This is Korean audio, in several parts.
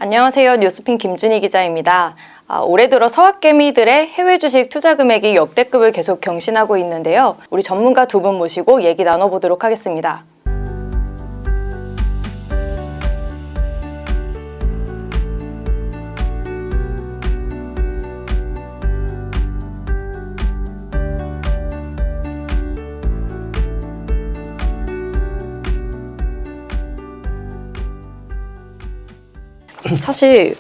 안녕하세요. 뉴스핀 김준희 기자입니다. 올해 들어 서학개미들의 해외 주식 투자 금액이 역대급을 계속 경신하고 있는데요. 우리 전문가 두 분 모시고 얘기 나눠보도록 하겠습니다. 사실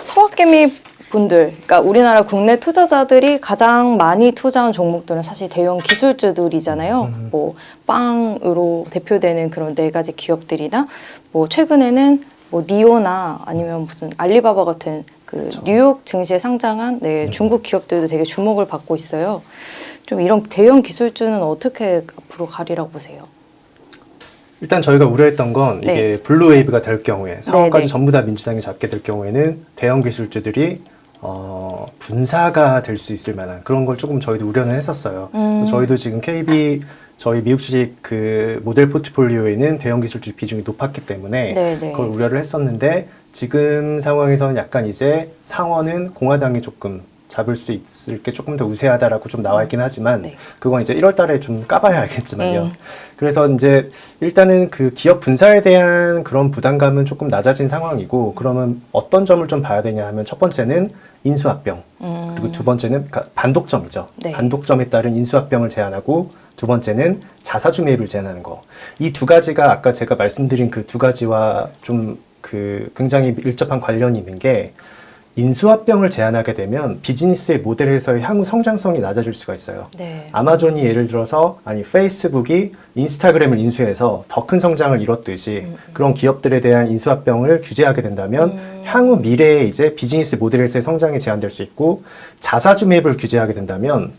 서학개미 분들, 그러니까 우리나라 국내 투자자들이 가장 많이 투자한 종목들은 사실 대형 기술주들이잖아요. 뭐 빵으로 대표되는 그런 4가지 기업들이나 뭐 최근에는 뭐 니오나 아니면 무슨 알리바바 같은 그 그렇죠. 뉴욕 증시에 상장한 중국 기업들도 되게 주목을 받고 있어요. 좀 이런 대형 기술주는 어떻게 앞으로 가리라고 보세요? 일단 저희가 우려했던 건 이게 블루웨이브가 될 경우에 상업까지 전부 다 민주당이 잡게 될 경우에는 대형 기술주들이 분사가 될 수 있을 만한 그런 걸 조금 저희도 우려는 했었어요. 저희도 지금 KB 저희 미국 주식 그 모델 포트폴리오에는 대형 기술주 비중이 높았기 때문에 그걸 우려를 했었는데 지금 상황에서는 약간 이제 상원은 공화당이 조금 잡을 수 있을 게 조금 더 우세하다라고 좀 나와 있긴 하지만 그건 이제 1월 달에 좀 까봐야 알겠지만요. 그래서 이제 일단은 그 기업 분사에 대한 그런 부담감은 조금 낮아진 상황이고 그러면 어떤 점을 좀 봐야 되냐 하면 첫 번째는 인수합병 그리고 두 번째는 반독점이죠. 반독점에 따른 인수합병을 제한하고 두 번째는 자사주 매입을 제한하는 거. 이 두 가지가 아까 제가 말씀드린 그 두 가지와 좀 그 굉장히 밀접한 관련이 있는 게 인수합병을 제한하게 되면 비즈니스의 모델에서의 향후 성장성이 낮아질 수가 있어요. 아마존이 예를 들어서 페이스북이 인스타그램을 인수해서 더 큰 성장을 이뤘듯이 그런 기업들에 대한 인수합병을 규제하게 된다면 향후 미래에 이제 비즈니스 모델에서의 성장이 제한될 수 있고 자사주 매입을 규제하게 된다면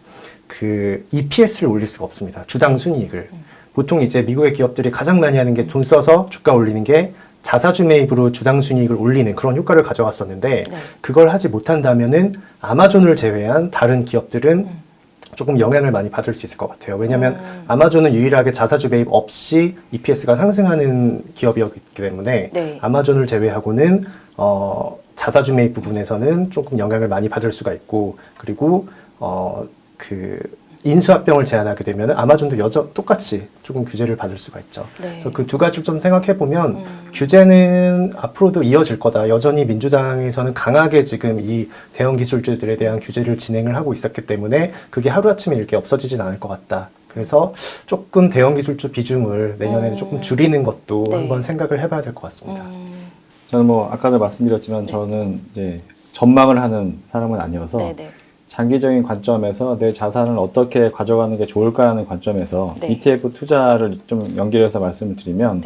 그 EPS를 올릴 수가 없습니다. 주당 순이익을. 보통 이제 미국의 기업들이 가장 많이 하는 게 돈 써서 주가 올리는 게 자사주 매입으로 주당 순이익을 올리는 그런 효과를 가져왔었는데 그걸 하지 못한다면은 아마존을 제외한 다른 기업들은 조금 영향을 많이 받을 수 있을 것 같아요. 왜냐하면 아마존은 유일하게 자사주 매입 없이 EPS가 상승하는 기업이었기 때문에 아마존을 제외하고는 자사주 매입 부분에서는 조금 영향을 많이 받을 수가 있고 그리고 그 인수합병을 제한하게 되면 아마존도 똑같이 조금 규제를 받을 수가 있죠. 그래서 그 두 가지를 좀 생각해 보면 규제는 앞으로도 이어질 거다. 여전히 민주당에서는 강하게 지금 이 대형 기술주들에 대한 규제를 진행을 하고 있었기 때문에 그게 하루아침에 이렇게 없어지진 않을 것 같다. 그래서 조금 대형 기술주 비중을 내년에는 조금 줄이는 것도 한번 생각을 해봐야 될 것 같습니다. 저는 뭐 아까도 말씀드렸지만 저는 이제 전망을 하는 사람은 아니어서 장기적인 관점에서 내 자산을 어떻게 가져가는 게 좋을까라는 관점에서 ETF 투자를 좀 연결해서 말씀을 드리면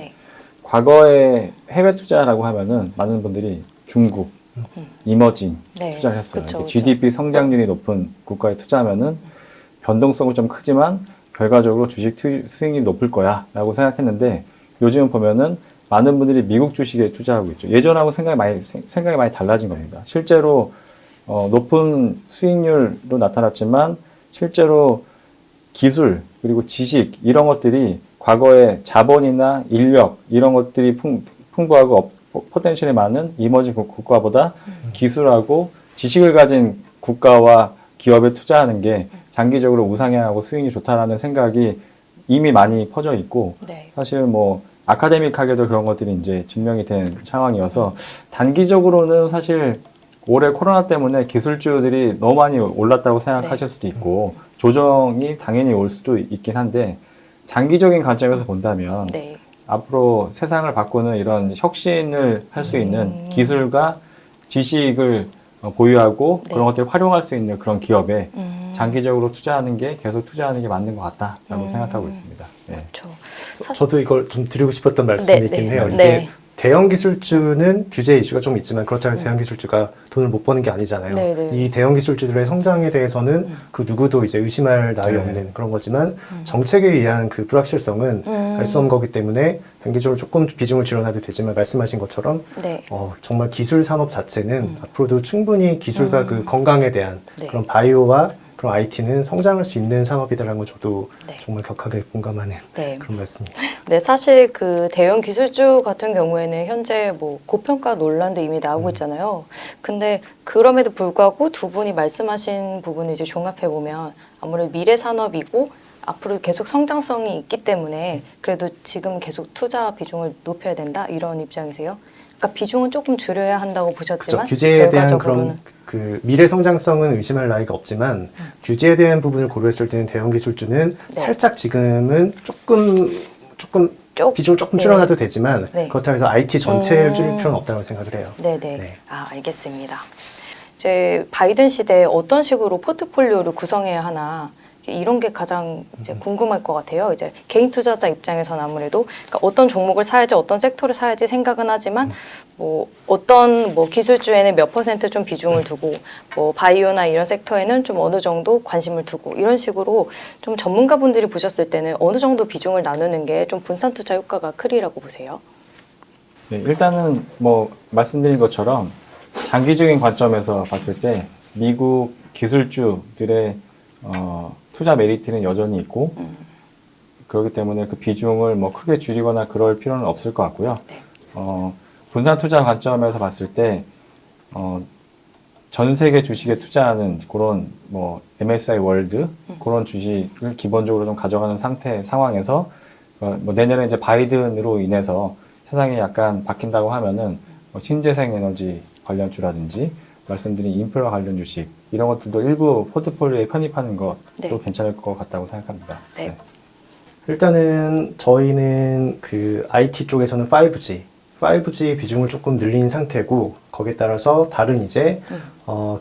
과거에 해외 투자라고 하면은 많은 분들이 중국, 이머징 투자를 했어요. GDP 성장률이 높은 국가에 투자하면은 변동성은 좀 크지만 결과적으로 주식 수익률이 높을 거야 라고 생각했는데 요즘은 보면은 많은 분들이 미국 주식에 투자하고 있죠. 예전하고 생각이 많이 달라진 겁니다. 실제로 높은 수익률로 나타났지만 실제로 기술 그리고 지식 이런 것들이 과거에 자본이나 인력 이런 것들이 풍부하고 포텐셜이 많은 이머징 국가보다 기술하고 지식을 가진 국가와 기업에 투자하는 게 장기적으로 우상향하고 수익이 좋다라는 생각이 이미 많이 퍼져 있고 사실 뭐 아카데믹하게도 그런 것들이 이제 증명이 된 상황이어서 단기적으로는 사실 올해 코로나 때문에 기술주들이 너무 많이 올랐다고 생각하실 수도 있고 조정이 당연히 올 수도 있긴 한데 장기적인 관점에서 본다면 앞으로 세상을 바꾸는 이런 혁신을 할 수 있는 기술과 지식을 보유하고 그런 것들을 활용할 수 있는 그런 기업에 장기적으로 투자하는 게 계속 투자하는 게 맞는 것 같다라고 생각하고 있습니다. 저도 이걸 좀 드리고 싶었던 말씀이 있긴 해요. 이게 대형 기술주는 규제 이슈가 좀 있지만 그렇다고 해서 대형 기술주가 돈을 못 버는 게 아니잖아요. 이 대형 기술주들의 성장에 대해서는 그 누구도 이제 의심할 나위 없는 그런 거지만 정책에 의한 그 불확실성은 알 수 없는 거기 때문에 단기적으로 조금 비중을 줄여놔도 되지만 말씀하신 것처럼 정말 기술 산업 자체는 앞으로도 충분히 기술과 그 건강에 대한 그런 바이오와 그럼 IT는 성장할 수 있는 산업이다라는 건 저도 네. 정말 격하게 공감하는 네. 그런 말씀입니다. 네, 사실 그 대형 기술주 같은 경우에는 현재 뭐 고평가 논란도 이미 나오고 있잖아요. 근데 그럼에도 불구하고 두 분이 말씀하신 부분을 이제 종합해 보면 아무래도 미래 산업이고 앞으로 계속 성장성이 있기 때문에 그래도 지금 계속 투자 비중을 높여야 된다 이런 입장이세요? 그러니까 비중은 조금 줄여야 한다고 보셨지만 그렇죠. 규제에 대한 결과적으로는 그 미래 성장성은 의심할 나위가 없지만 규제에 대한 부분을 고려했을 때는 대형 기술주는 네. 살짝 지금은 조금 비중을 조금 네. 줄여놔도 되지만 네. 그렇다고 해서 IT 전체를 줄일 필요는 없다고 생각을 해요. 네네. 네. 아, 알겠습니다. 이제 바이든 시대에 어떤 식으로 포트폴리오를 구성해야 하나 이런 게 가장 이제 궁금할 것 같아요. 이제 개인 투자자 입장에서는 아무래도 그러니까 어떤 종목을 사야지, 어떤 섹터를 사야지 생각은 하지만 뭐 어떤 뭐 기술주에는 몇 퍼센트 좀 비중을 두고 뭐 바이오나 이런 섹터에는 좀 어느 정도 관심을 두고 이런 식으로 좀 전문가분들이 보셨을 때는 어느 정도 비중을 나누는 게 좀 분산 투자 효과가 크리라고 보세요? 네, 일단은 뭐 말씀드린 것처럼 장기적인 관점에서 봤을 때 미국 기술주들의 투자 메리트는 여전히 있고 그렇기 때문에 그 비중을 뭐 크게 줄이거나 그럴 필요는 없을 것 같고요. 네. 분산 투자 관점에서 봤을 때 전 세계 주식에 투자하는 그런 뭐 MSI 월드 그런 주식을 기본적으로 좀 가져가는 상황에서 뭐 내년에 이제 바이든으로 인해서 세상이 약간 바뀐다고 하면은 뭐 신재생 에너지 관련주라든지 말씀드린 인프라 관련 주식 이런 것들도 일부 포트폴리오에 편입하는 것도 네. 괜찮을 것 같다고 생각합니다. 네. 일단은 저희는 그 IT 쪽에서는 5G 비중을 조금 늘린 상태고 거기에 따라서 다른 이제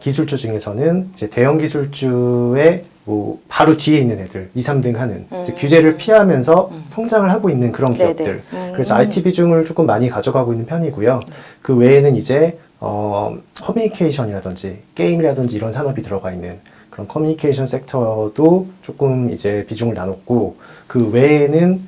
기술주 중에서는 이제 대형 기술주의 뭐 바로 뒤에 있는 애들 2, 3등 하는 이제 규제를 피하면서 성장을 하고 있는 그런 네네. 기업들 그래서 IT 비중을 조금 많이 가져가고 있는 편이고요. 그 외에는 이제 커뮤니케이션이라든지 게임이라든지 이런 산업이 들어가 있는 그런 커뮤니케이션 섹터도 조금 이제 비중을 나눴고 그 외에는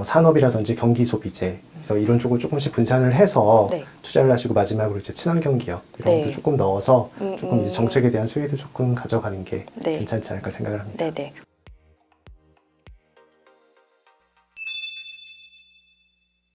산업이라든지 경기 소비재 그래서 이런 쪽을 조금씩 분산을 해서 네. 투자를 하시고 마지막으로 이제 친환경 기업 이런 네. 것도 조금 넣어서 조금 이제 정책에 대한 수혜도 조금 가져가는 게 네. 괜찮지 않을까 생각을 합니다. 네네.